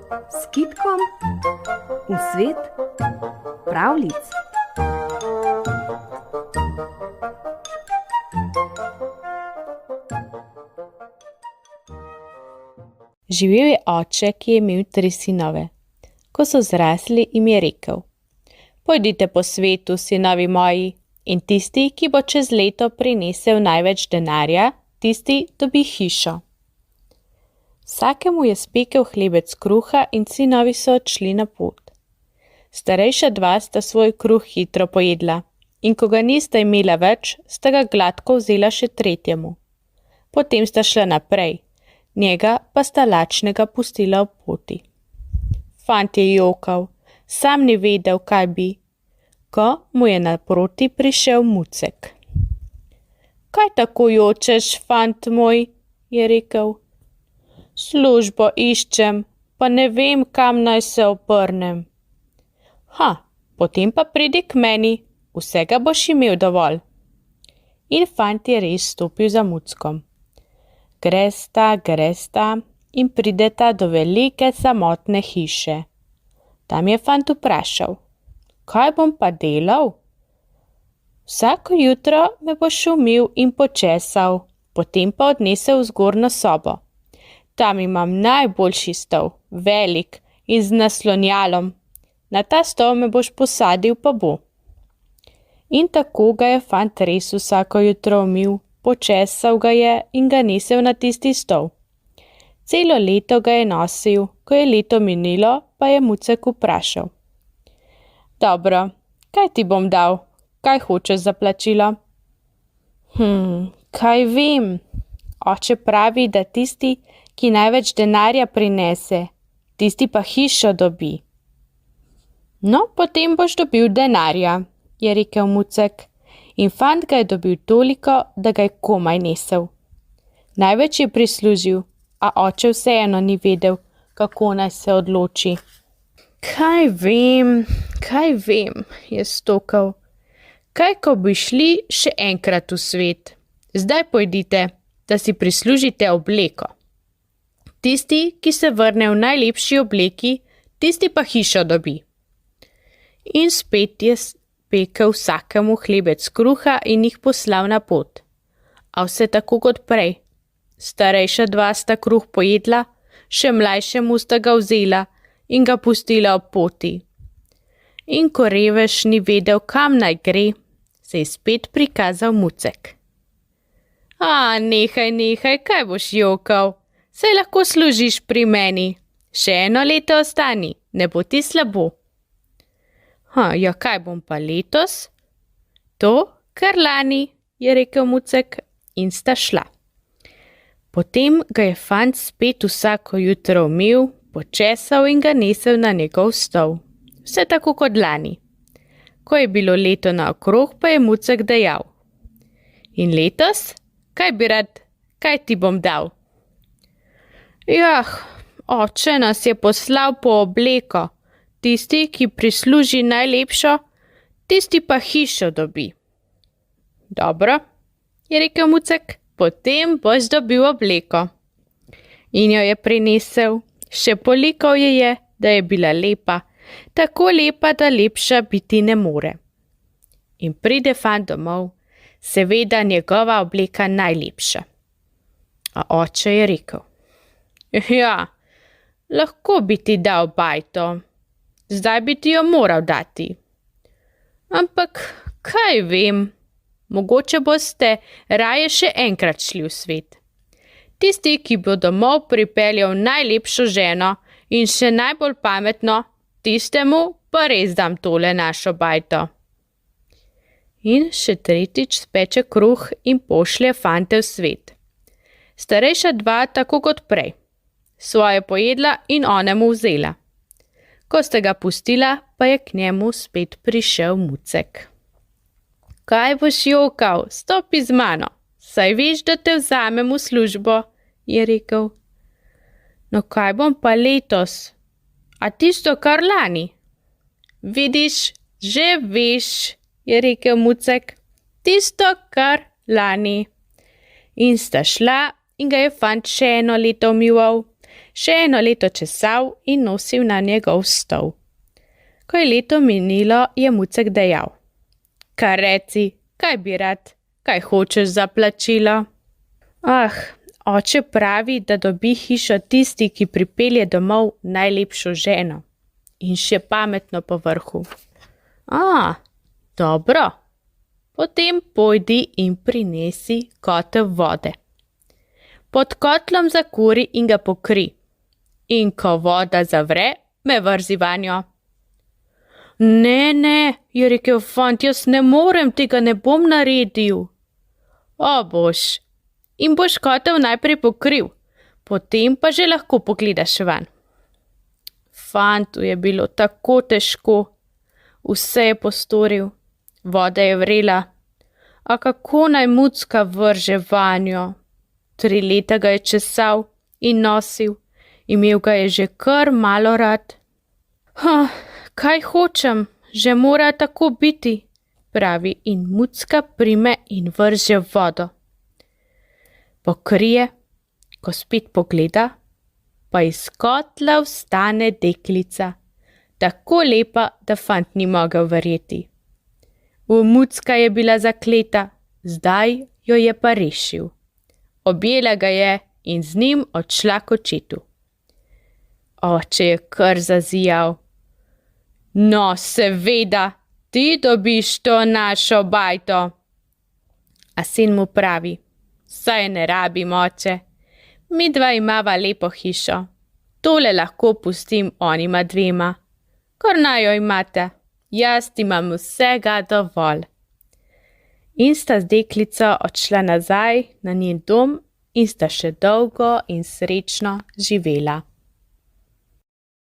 s kitkom v svet pravljic. Živel je oče, ki je imel 3 sinove. Ko so zrasli, jim je rekel: Pojdite po svetu, sinovi moji, in tisti, ki bo čez leto prinesel največ denarja, tisti dobi hišo. Vsakemu je spekel hlebec kruha in sinovi so odšli na pot. Starejša 2 sta svoj kruh hitro pojedla, in ko ga nista imela več, sta ga gladko vzela še 3. Potem sta šla naprej, njega pa sta lačnega pustila ob poti. Fant je jokal, sam ni vedel, kaj bi, ko mu je naproti prišel Mucek. Kaj tako jočeš, fant moj, je rekel. Službo iščem, pa ne vem, kam naj se obrnem. Potem pa pridi k meni, vsega boš imel dovolj. In fant je res stopil za Muckom. Gresta in prideta do velike samotne hiše. Tam je fant vprašal: Kaj bom pa delal? Vsako jutro me boš umil in počesal, potem pa odnesel v zgornjo sobo. Tam imam najboljši stol, velik in z naslonjalom. Na ta stol me boš posadil, pa bo. In tako ga je fant res vsako jutro umil, počesal ga je in ga nesel na tisti stol. Celo leto ga je nosil, ko je leto minilo, pa je Mucek vprašal: Dobro, kaj ti bom dal? Kaj hočeš za plačilo? Kaj vem. Oče pravi, da tisti, ki največ denarja prinese, tisti pa hišo dobi. No, potem boš dobil denarja, je rekel Mucek, in fant ga je dobil toliko, da ga je komaj nesel. Največ je prislužil, a oče vseeno ni vedel, kako naj se odloči. Kaj vem, je stokal. Kaj, ko bi šli še enkrat v svet? Zdaj pojdite, da si prislužite obleko. Tisti, ki se vrne v najlepši obleki, tisti pa hišo dobi. In spet je spekel vsakemu hlebec kruha in jih poslal na pot. A vse tako kot prej. Starejša 2 sta kruh pojedla, še mlajšemu sta ga vzela in ga pustila ob poti. In ko revež ni vedel, kam naj gre, se je spet prikazal Mucek. Nehaj, kaj boš jokal? Saj lahko služiš pri meni. Še 1 leto ostani, ne bo ti slabo. Kaj bom pa letos? To, kar lani, je rekel Mucek, in sta šla. Potem ga je fant spet vsako jutro umil, počesal in ga nesel na njegov stol. Vse tako kot lani. Ko je bilo leto naokrog, pa je Mucek dejal: In letos? Kaj bi rad? Kaj ti bom dal? Oče nas je poslal po obleko. Tisti, ki prisluži najlepšo, tisti pa hišo dobi. Dobro, je rekel Mucek, potem boš dobil obleko. In jo je prinesel, še polikal je, da je bila lepa, tako lepa, da lepša biti ne more. In pride fant domov, seveda njegova obleka najlepša. A oče je rekel: lahko bi ti dal bajto, zdaj bi ti jo moral dati. Ampak kaj vem, mogoče boste raje še enkrat šli v svet. Tisti, ki bo domov pripeljal najlepšo ženo in še najbolj pametno, tistemu pa res dam tole našo bajto. In še 3. speče kruh in pošlje fante v svet. Starejša 2 tako kot prej. Svoje pojedla in onemu vzela. Ko sta ga pustila, pa je k njemu spet prišel Mucek. Kaj boš jokal? Stopi z mano, saj veš, da te vzamem v službo, je rekel. No, kaj bom pa letos? A tisto, kar lani? Vidiš, že veš, je rekel Mucek, tisto, kar lani. In sta šla in ga je fant še 1 leto umival, še eno leto česal in nosil na njegov stol. Ko je leto minilo, je Mucek dejal: Kaj reci, kaj bi rad, kaj hočeš za plačilo? Oče pravi, da dobi hišo tisti, ki pripelje domov najlepšo ženo. In še pametno po vrhu. Dobro. Potem pojdi in prinesi kotel vode. Pod kotlom zakuri in ga pokri. In ko voda zavre, me vrzi vanjo. Ne, je rekel fant, jaz ne morem, tega ne bom naredil. Boš. In boš kotel najprej pokril, potem pa že lahko pogledaš van. Fantu je bilo tako težko. Vse je postoril, voda je vrela. A kako naj Mucka vrže vanjo? 3 leta ga je česal in nosil, imel ga je že kar malo rad. Kaj hočem, že mora tako biti, pravi in Mucka prime in vrže vodo. Pokrije, ko spet pogleda, pa iz kotla vstane deklica, tako lepa, da fant ni mogel verjeti. Mucka je bila zakleta, zdaj jo je pa rešil. Objela ga je in z njim odšla k očetu. Oče je kar zazijal. No, seveda, ti dobiš to našo bajto. A sin mu pravi: Saj ne rabim, oče. Midva imava lepo hišo. Tole lahko pustim onima 2. Kar naj jo imate, jaz imam vsega dovolj. In sta z deklico odšla nazaj na njen dom in sta še dolgo in srečno živela.